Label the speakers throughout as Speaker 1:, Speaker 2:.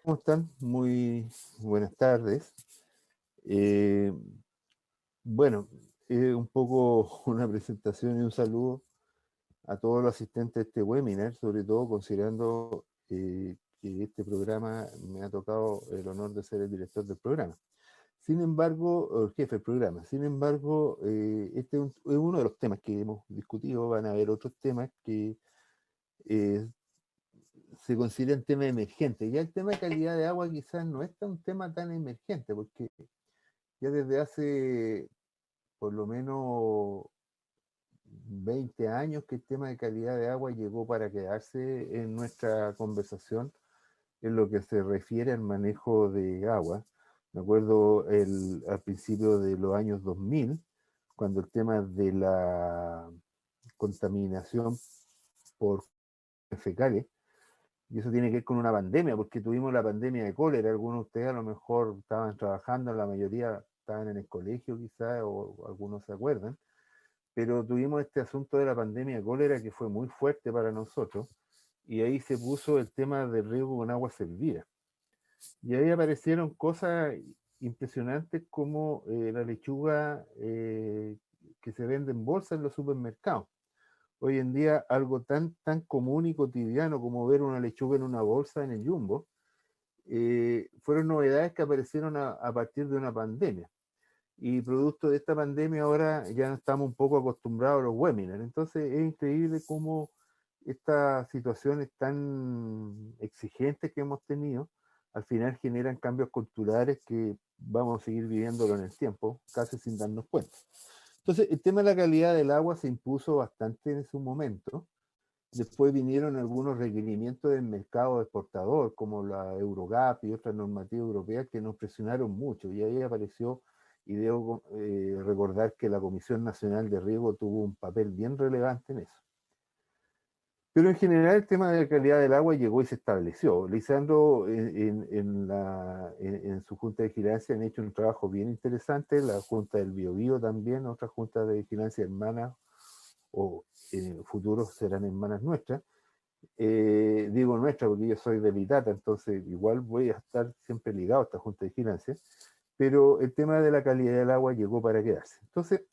Speaker 1: ¿Cómo están? Muy buenas tardes. Eh, bueno, un poco una presentación y un saludo a todos los asistentes de este webinar, sobre todo considerando que este programa me ha tocado el honor de ser el director del programa. Sin embargo, o el jefe del programa. Sin embargo, este es uno de los temas que hemos discutido. Van a haber otros temas que eh, se consideran temas emergentes. Ya el tema de calidad de agua quizás no es un tema tan emergente, porque ya desde hace por lo menos 20 años que el tema de calidad de agua llegó para quedarse en nuestra conversación en lo que se refiere al manejo de agua. Me acuerdo al principio de los años 2000, cuando el tema de la contaminación por fecales, y eso tiene que ver con una pandemia, porque tuvimos la pandemia de cólera. Algunos de ustedes a lo mejor estaban trabajando, la mayoría estaban en el colegio quizás, o algunos se acuerdan, pero tuvimos este asunto de la pandemia de cólera que fue muy fuerte para nosotros, y ahí se puso el tema del riego con agua servida. Y ahí aparecieron cosas impresionantes como la lechuga que se vende en bolsa en los supermercados. Hoy en día algo tan común y cotidiano como ver una lechuga en una bolsa en el Jumbo, fueron novedades que aparecieron a partir de una pandemia. Y producto de esta pandemia ahora ya estamos un poco acostumbrados a los webinars. Entonces es increíble cómo estas situaciones tan exigentes que hemos tenido al final generan cambios culturales que vamos a seguir viviéndolo en el tiempo, casi sin darnos cuenta. Entonces el tema de la calidad del agua se impuso bastante en su momento. Después vinieron algunos requerimientos del mercado exportador, como la Eurogap y otras normativas europeas que nos presionaron mucho. Y ahí apareció, y debo recordar que la Comisión Nacional de Riego tuvo un papel bien relevante en eso. Pero en general el tema de la calidad del agua llegó y se estableció. Lisandro en su junta de vigilancia han hecho un trabajo bien interesante, la junta del Biobío también, otras juntas de vigilancia hermanas o futuros serán hermanas nuestras. Digo nuestra porque yo soy de Vitata, entonces igual voy a estar siempre ligado a esta junta de vigilancia, pero el tema de la calidad del agua llegó para quedarse. Entonces,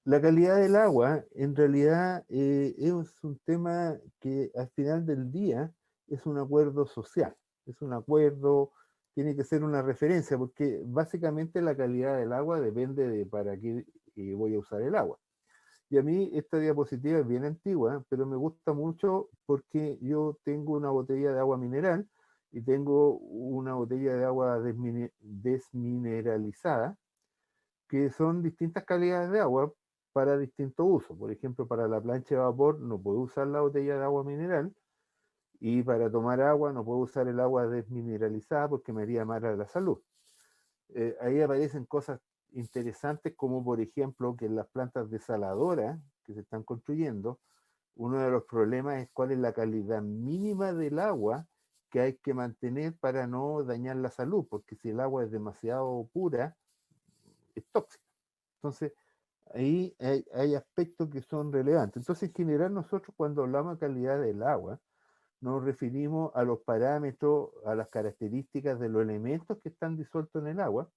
Speaker 1: la calidad del agua en realidad es un tema que al final del día es un acuerdo social, es un acuerdo, tiene que ser una referencia, porque básicamente la calidad del agua depende de para qué voy a usar el agua. Y a mí esta diapositiva es bien antigua, pero me gusta mucho porque yo tengo una botella de agua mineral y tengo una botella de agua desmineralizada, que son distintas calidades de agua para distintos usos. Por ejemplo, para la plancha de vapor no puedo usar la botella de agua mineral, y para tomar agua no puedo usar el agua desmineralizada porque me haría mal a la salud. Ahí aparecen cosas interesantes como por ejemplo que en las plantas desaladoras que se están construyendo, uno de los problemas es cuál es la calidad mínima del agua que hay que mantener para no dañar la salud, porque si el agua es demasiado pura, es tóxica. Entonces, ahí hay aspectos que son relevantes. Entonces, en general, nosotros cuando hablamos de calidad del agua, nos referimos a los parámetros, a las características de los elementos que están disueltos en el agua,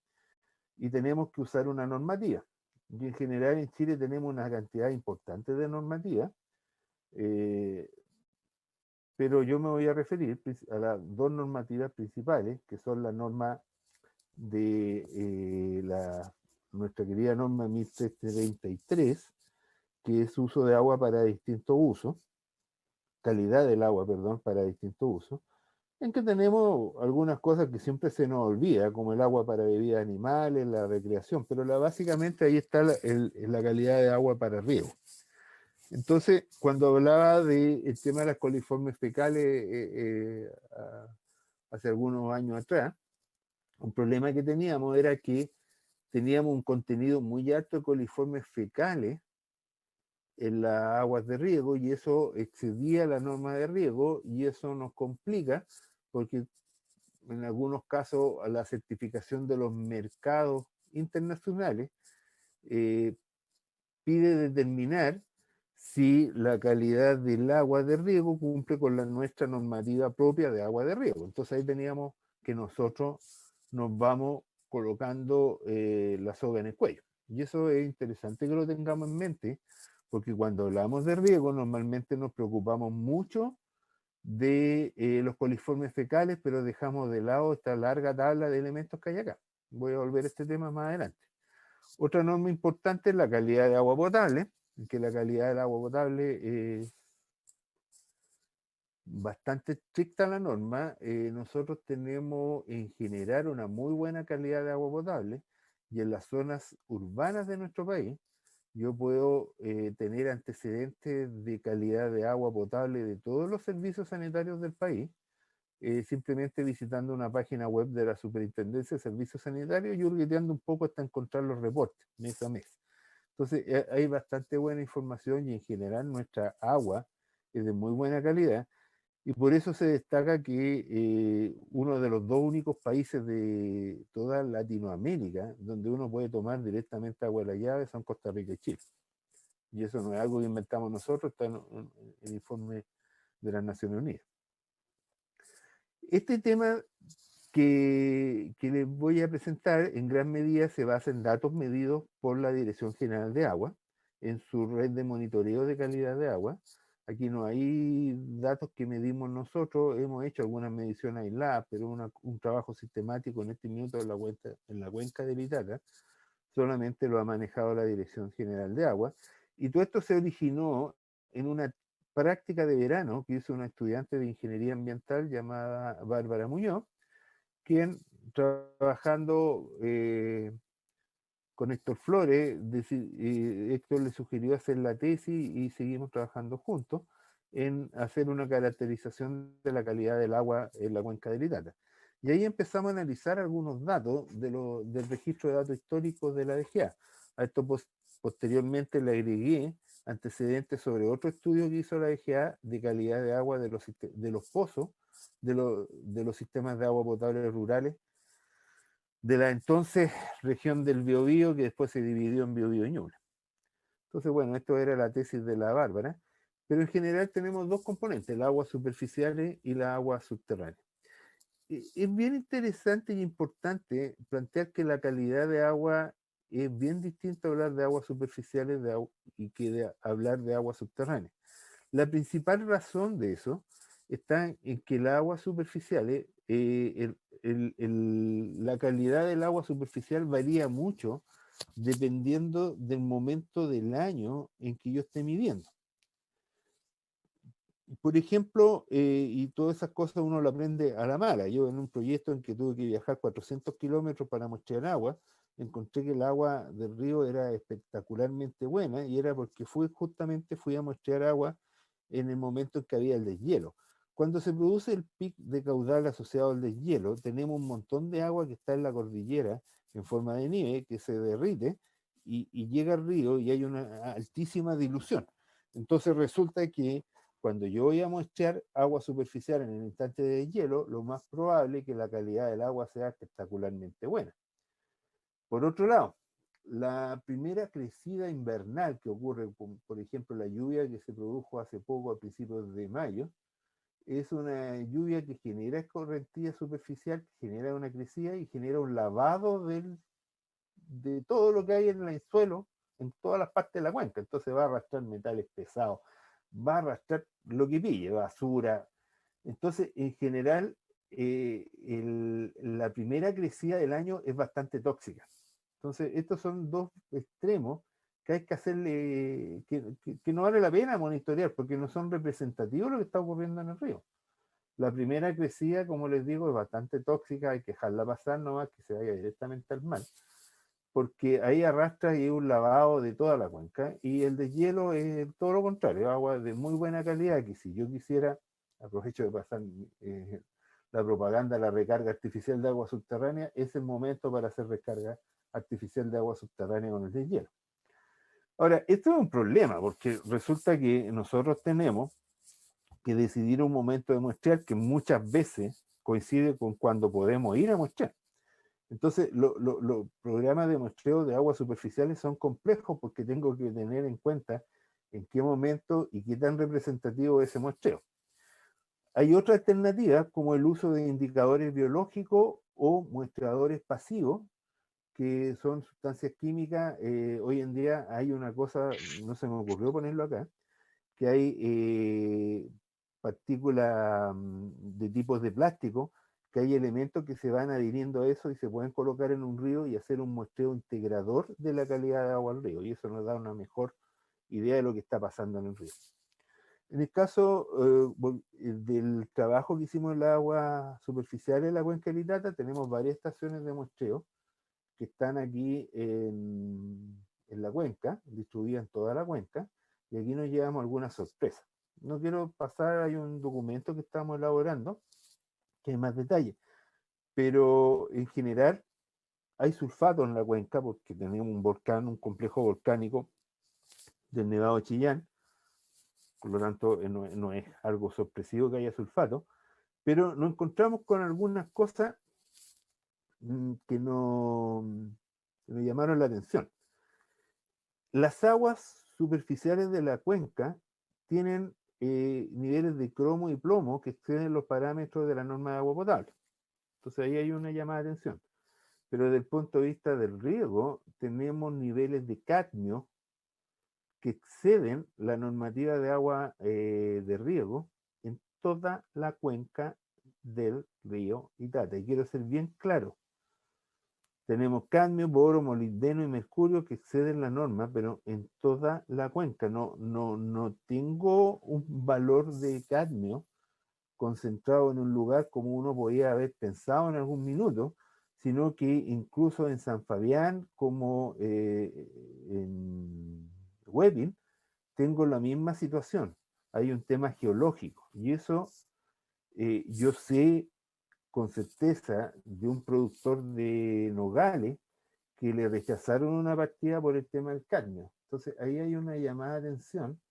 Speaker 1: y tenemos que usar una normativa. Y en general en Chile tenemos una cantidad importante de normativas, eh, pero yo me voy a referir a las dos normativas principales, que son la norma de nuestra querida norma 1333, que es uso de agua para distintos usos, calidad del agua, perdón, para distintos usos, en que tenemos algunas cosas que siempre se nos olvida, como el agua para bebidas animales, la recreación, pero básicamente ahí está la calidad de agua para riego. Entonces, cuando hablaba del tema de las coliformes fecales hace algunos años atrás, un problema que teníamos era que teníamos un contenido muy alto de coliformes fecales en las aguas de riego, y eso excedía la norma de riego, y eso nos complica porque en algunos casos a la certificación de los mercados internacionales eh, pide determinar si la calidad del agua de riego cumple con la nuestra normativa propia de agua de riego. Entonces ahí teníamos que nosotros nos vamos colocando la soga en el cuello. Y eso es interesante que lo tengamos en mente, porque cuando hablamos de riego normalmente nos preocupamos mucho de los coliformes fecales, pero dejamos de lado esta larga tabla de elementos que hay acá. Voy a volver a este tema más adelante. Otra norma importante es la calidad de agua potable, que la calidad del agua potable es bastante estricta la norma. Nosotros tenemos en general una muy buena calidad de agua potable, y en las zonas urbanas de nuestro país yo puedo tener antecedentes de calidad de agua potable de todos los servicios sanitarios del país, simplemente visitando una página web de la Superintendencia de Servicios Sanitarios y hurgueteando un poco hasta encontrar los reportes mes a mes. Entonces hay bastante buena información, y en general nuestra agua es de muy buena calidad, y por eso se destaca que uno de los dos únicos países de toda Latinoamérica donde uno puede tomar directamente agua de la llave son Costa Rica y Chile. Y eso no es algo que inventamos nosotros, está en el informe de las Naciones Unidas. Este tema que les voy a presentar en gran medida se basa en datos medidos por la Dirección General de Agua en su red de monitoreo de calidad de agua. Aquí no hay datos que medimos nosotros, hemos hecho algunas mediciones aisladas, pero un trabajo sistemático en este minuto en la cuenca del Itata solamente lo ha manejado la Dirección General de Agua. Y todo esto se originó en una práctica de verano que hizo una estudiante de ingeniería ambiental llamada Bárbara Muñoz, quien trabajando con Héctor Flores, Héctor le sugirió hacer la tesis y seguimos trabajando juntos en hacer una caracterización de la calidad del agua en la cuenca del Itata. Y ahí empezamos a analizar algunos datos del registro de datos históricos de la DGA. A esto posteriormente le agregué antecedentes sobre otro estudio que hizo la DGA de calidad de agua de los pozos, de los sistemas de agua potable rurales de la entonces región del Biobío, que después se dividió en Biobío y Ñuble. Entonces, bueno, esto era la tesis de la Bárbara, pero en general tenemos dos componentes, el agua superficial y la agua subterránea. Es bien interesante y importante plantear que la calidad de agua es bien distinto a hablar de aguas superficiales y que de hablar de agua subterránea. La principal razón de eso está en que el agua superficial, la calidad del agua superficial varía mucho dependiendo del momento del año en que yo esté midiendo. Por ejemplo, y todas esas cosas uno lo aprende a la mala. Yo en un proyecto en que tuve que viajar 400 kilómetros para muestrear agua, encontré que el agua del río era espectacularmente buena, y era porque justamente fui a muestrear agua en el momento en que había el deshielo. Cuando se produce el pic de caudal asociado al deshielo, tenemos un montón de agua que está en la cordillera en forma de nieve que se derrite y llega al río y hay una altísima dilución. Entonces resulta que cuando yo voy a muestrear agua superficial en el instante de hielo, lo más probable es que la calidad del agua sea espectacularmente buena. Por otro lado, la primera crecida invernal que ocurre, por ejemplo, la lluvia que se produjo hace poco a principios de mayo, es una lluvia que genera escorrentía superficial, que genera una crecida y genera un lavado de todo lo que hay en el suelo, en todas las partes de la cuenca. Entonces va a arrastrar metales pesados, va a arrastrar lo que pille, basura. Entonces, en general, la primera crecida del año es bastante tóxica. Entonces, estos son dos extremos que hay que hacerle, que no vale la pena monitorear, porque no son representativos de lo que está ocurriendo en el río. La primera crecida, como les digo, es bastante tóxica, hay que dejarla pasar nomás, que se vaya directamente al mar, porque ahí arrastra y es un lavado de toda la cuenca, y el deshielo es todo lo contrario, agua de muy buena calidad, que si yo quisiera, aprovecho de pasar la propaganda, la recarga artificial de agua subterránea, es el momento para hacer recarga artificial de agua subterránea con el deshielo. Ahora, esto es un problema, porque resulta que nosotros tenemos que decidir un momento de muestrear que muchas veces coincide con cuando podemos ir a muestrear. Entonces, los programas de muestreo de aguas superficiales son complejos porque tengo que tener en cuenta en qué momento y qué tan representativo es ese muestreo. Hay otra alternativa como el uso de indicadores biológicos o muestradores pasivos, que son sustancias químicas. Hoy en día hay una cosa, no se me ocurrió ponerlo acá, que hay partículas de tipos de plástico, que hay elementos que se van adhiriendo a eso y se pueden colocar en un río y hacer un muestreo integrador de la calidad de agua del río, y eso nos da una mejor idea de lo que está pasando en el río. En el caso del trabajo que hicimos en la agua superficial en la cuenca de Itata, tenemos varias estaciones de muestreo que están aquí en la cuenca, distribuidas en toda la cuenca, y aquí nos llevamos algunas sorpresas. No quiero pasar, hay un documento que estamos elaborando, que hay más detalles, pero en general hay sulfato en la cuenca porque tenemos un volcán, un complejo volcánico del Nevado de Chillán, por lo tanto no es algo sorpresivo que haya sulfato, pero nos encontramos con algunas cosas que nos llamaron la atención. Las aguas superficiales de la cuenca tienen niveles de cromo y plomo que exceden los parámetros de la norma de agua potable. Entonces ahí hay una llamada de atención. Pero desde el punto de vista del riego, tenemos niveles de cadmio que exceden la normativa de agua de riego en toda la cuenca del río Itata. Y quiero ser bien claro, tenemos cadmio, boro, molibdeno y mercurio que exceden la norma, pero en toda la cuenca. No tengo un valor de cadmio concentrado en un lugar como uno podía haber pensado en algún minuto, sino que incluso en San Fabián como en Huepin tengo la misma situación. Hay un tema geológico y eso yo sé con certeza de un productor de nogales que le rechazaron una partida por el tema del cadmio. Entonces ahí hay una llamada de atención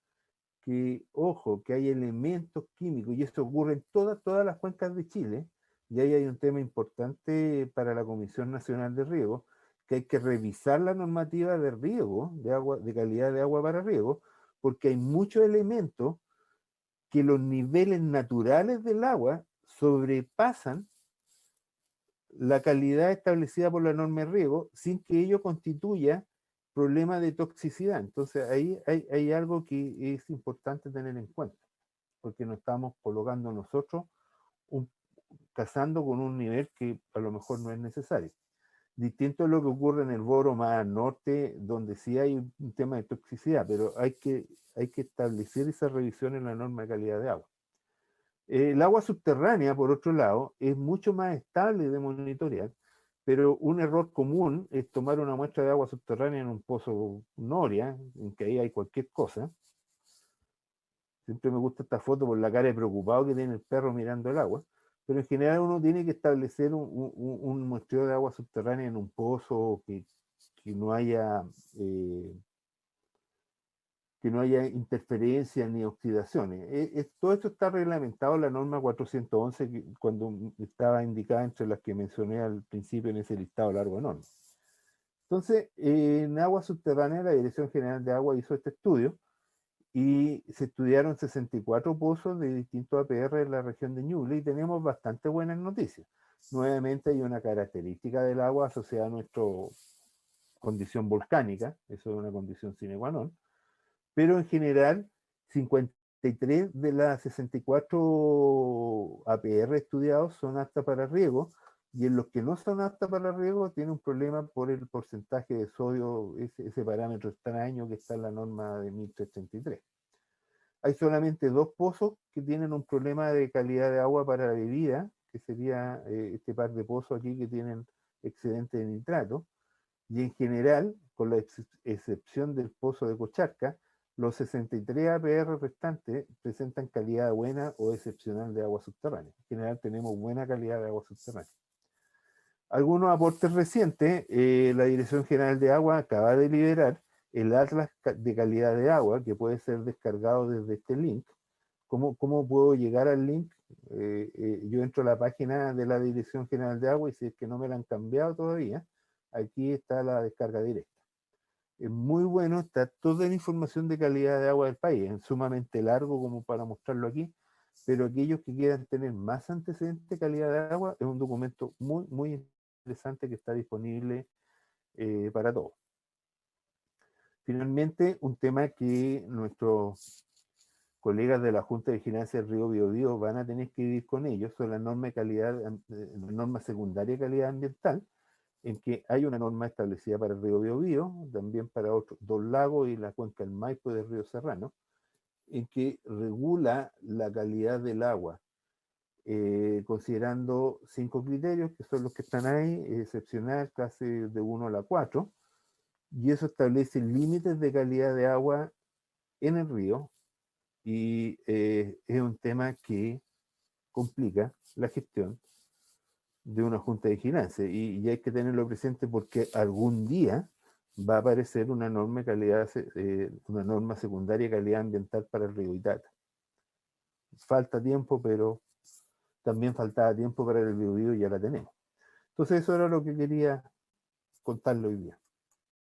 Speaker 1: que, ojo, que hay elementos químicos, y esto ocurre en todas las cuencas de Chile, y ahí hay un tema importante para la Comisión Nacional de Riego, que hay que revisar la normativa de riego, de agua, de calidad de agua para riego, porque hay muchos elementos que los niveles naturales del agua sobrepasan la calidad establecida por la norma de riego sin que ello constituya problema de toxicidad. Entonces ahí hay algo que es importante tener en cuenta, porque nos estamos colocando nosotros casando con un nivel que a lo mejor no es necesario. Distinto a lo que ocurre en el Boro más al norte, donde sí hay un tema de toxicidad, pero hay que establecer esa revisión en la norma de calidad de agua. El agua subterránea, por otro lado, es mucho más estable de monitorear, pero un error común es tomar una muestra de agua subterránea en un pozo Noria, en que ahí hay cualquier cosa. Siempre me gusta esta foto por la cara de preocupado que tiene el perro mirando el agua, pero en general uno tiene que establecer un muestreo de agua subterránea en un pozo que no haya que no haya interferencias ni oxidaciones. Todo esto está reglamentado en la norma 411, cuando estaba indicada entre las que mencioné al principio en ese listado largo de normas. Entonces, en agua subterránea, la Dirección General de Agua hizo este estudio y se estudiaron 64 pozos de distintos APR en la región de Ñuble y tenemos bastante buenas noticias. Nuevamente hay una característica del agua asociada a nuestra condición volcánica, eso es una condición sine qua non, pero en general 53 de las 64 APR estudiados son aptas para riego, y en los que no son aptas para riego tiene un problema por el porcentaje de sodio, ese parámetro extraño que está en la norma de 1333. Hay solamente dos pozos que tienen un problema de calidad de agua para la bebida, que sería este par de pozos aquí que tienen excedente de nitrato, y en general, con la excepción del pozo de Cocharca, los 63 APR restantes presentan calidad buena o excepcional de agua subterránea. En general tenemos buena calidad de agua subterránea. Algunos aportes recientes, la Dirección General de Agua acaba de liberar el Atlas de Calidad de Agua, que puede ser descargado desde este link. ¿Cómo puedo llegar al link? Yo entro a la página de la Dirección General de Agua y si es que no me la han cambiado todavía, aquí está la descarga directa. Es muy bueno, está toda la información de calidad de agua del país, es sumamente largo como para mostrarlo aquí, pero aquellos que quieran tener más antecedentes de calidad de agua, es un documento muy, muy interesante que está disponible para todos. Finalmente, un tema que nuestros colegas de la Junta de Vigilancia del Río Biobío van a tener que vivir con ellos, son las normas de calidad, norma secundaria de calidad ambiental, en que hay una norma establecida para el río Biobío, también para otros dos lagos y la cuenca del Maipo y del río Serrano, en que regula la calidad del agua, considerando 5 criterios, que son los que están ahí: excepcional, clase de 1 a la 4, y eso establece límites de calidad de agua en el río, y es un tema que complica la gestión de una junta de vigilancia, y hay que tenerlo presente porque algún día va a aparecer una norma de calidad, una norma secundaria de calidad ambiental para el río Itata. Falta tiempo, pero también faltaba tiempo para el Biobío y ya la tenemos. Entonces eso era lo que quería contarle hoy día.